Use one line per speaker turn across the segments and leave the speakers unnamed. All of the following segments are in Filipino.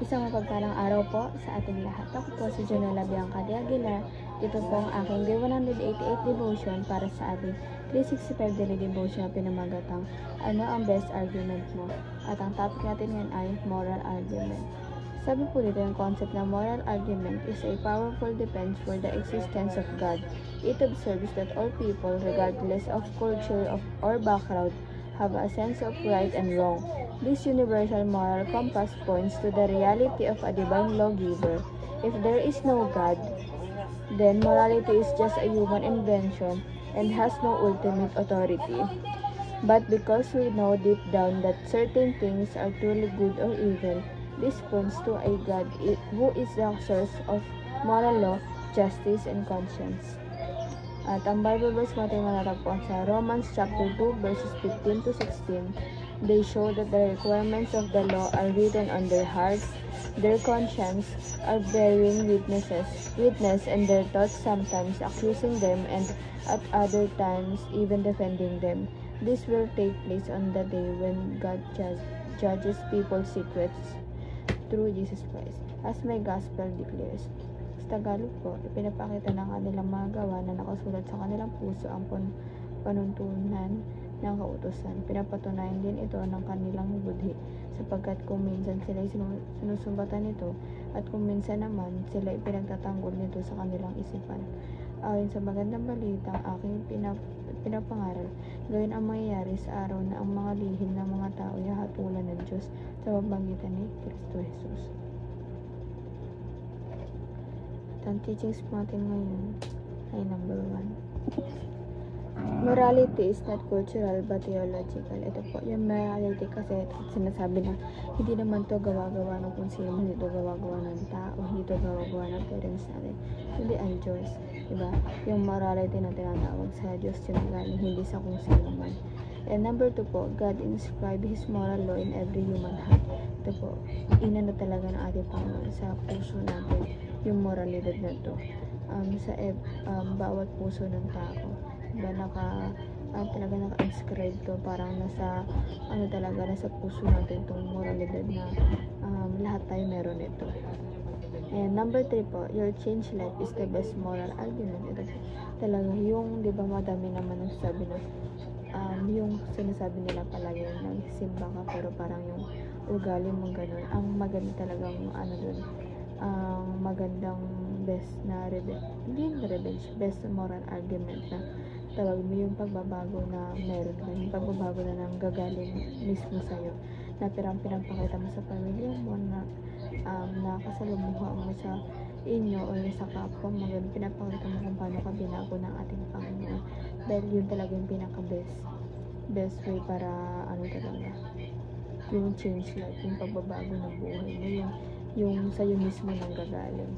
Isang mapagpalang araw po sa ating lahat. Ako po si Jonella Bianca de Aguilar. Ito po ang aking Day 188 devotion para sa ating 365 daily devotion na pinamagatang ano ang best argument mo. At ang topic natin ngayon ay moral argument. Sabi po dito, yung concept ng moral argument is a powerful defense for the existence of God. It observes that all people, regardless of culture or background, have a sense of right and wrong. This universal moral compass points to the reality of a divine lawgiver. If there is no God, then morality is just a human invention and has no ultimate authority. But because we know deep down that certain things are truly good or evil, this points to a God who is the source of moral law, justice, and conscience. At ang Bible verse natin matatagpuan sa Romans chapter 2 verses 15 to 16. They show that the requirements of the law are written on their hearts, their conscience are bearing witness, and their thoughts sometimes accusing them and at other times even defending them. This will take place on the day when God judges people's secrets through Jesus Christ, as my gospel declares. Sa Tagalog po, ipinapakita ng kanilang mga gawa na nakasulat sa kanilang puso ang panuntunan ng kautusan. Pinapatunayan din ito ng kanilang budhi, sapagkat kung minsan sila sinusumbatan nito at kung minsan naman sila ipinagtatanggol nito sa kanilang isipan. Ayon sa magandang balita ang aking pinapangaral, gayon ang mangyayari sa araw na ang mga lihim ng mga tao ay hatulan ng Diyos sa pamamagitan ni Kristo Jesus. Ang teachings natin ngayon ay number 1. Morality is not cultural but theological. Ito po, yung morality kasi sinasabi na hindi naman to gawa-gawa ng kung sino, hindi to gawa-gawa ng tao, hindi to gawa-gawa ng parents natin, hindi ang Diyos. Diba? Yung morality na tinatawag sa Diyos yung galing, hindi sa kung sino man. And number 2 po, God inscribed His moral law in every human heart. Ito po, inano talaga ng ating Panginoon sa puso natin yung moralidad na to. Bawat puso ng tao. Diba, talaga naka-inscribe to, parang nasa nasa puso natin itong moralidad na lahat tayo meron ito. And number 3 po, your changed life is the best moral argument. Ito talaga yung, di ba, madami naman ang sabi na yung sinasabi nila palagi nagsimba ka pero parang yung ugali mong ganun, ang maganda talagang ang magandang best moral argument na tawag mo yung pagbabago na meron ka, yung pagbabago na nang gagaling mismo sa'yo, na pinampakita mo sa pamilya mo, na nakasalumuha mo sa inyo o sa kapwa mo, yun, pinapakita mo kung paano ka binago ng ating Panginoon, dahil yun talaga yung best way para talaga yung change life, yung pagbabago ng buhay mo, yung sa'yo mismo nang gagaling.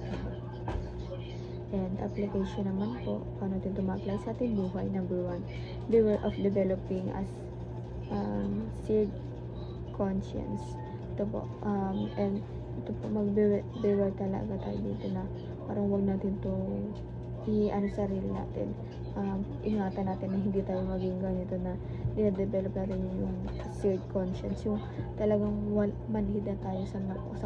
And application naman po, paano natin tumapply sa ating buhay. Number 1, beware of developing as seared conscience. Ito po, and ito po, mag-beware talaga tayo dito na parang huwag natin to sarili natin. Ingatan natin na hindi tayo maging ganito na dina-develop natin yung seared conscience, yung talagang manhid na tayo sa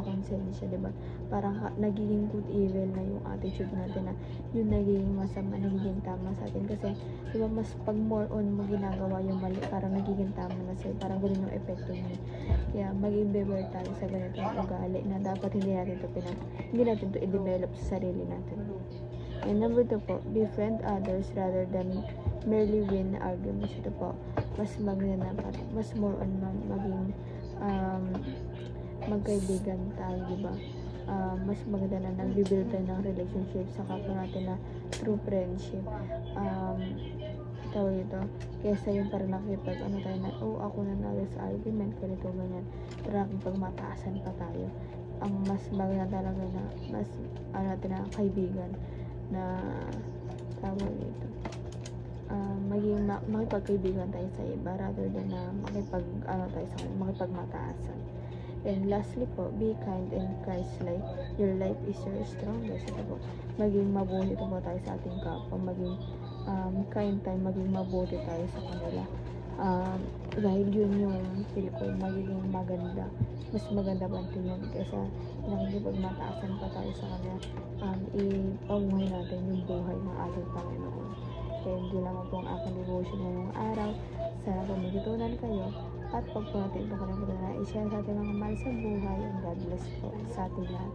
konsensya, diba? Parang nagiging good evil na yung attitude natin, na yung nagiging masama, nagiging tama sa atin, kasi diba, mas pag more on mo ginagawa yung mali, parang nagiging tama na sa'yo, parang ganun yung epekto niya. Kaya maging beware tayo sa ganitong ugali na dapat hindi natin to i-develop sa sarili natin. And number 2 po, befriend others rather than merely win arguments. Ito po, mas maganda na, mas more on maging magkaibigan tayo, diba? Mas maganda na nag-build tayo ng relationship sa kapwa natin na true friendship. Tawag ito, kesa yung parang nakipag tayo na, ako na sa argument, ganito, ganyan, pero nakipagmataasan pa tayo. Ang mas maganda talaga na mas natin na kaibigan na tawag ito, makipagkaibigan tayo sa iba rather than na makipagmataasan. And lastly po, be kind and Christ-like. Your life is your strongest. Ito po, maging mabuti po tayo sa ating kapwa, maging kind tayo, maging mabuti tayo sa kanila. Dahil yun yung feel ko magiging maganda, mas maganda pa tingnan kaysa nakikipagmataasan pa tayo sa kanya. Ipamuhay natin yung buhay ng ating Panginoon. Kaya hindi lamang po ang aking devotion ngayong araw. Sana po magtutunan kayo at pag po natin ito kalimutan na i-share sa ating mga mahal sa buhay. And God bless po sa ating lahat.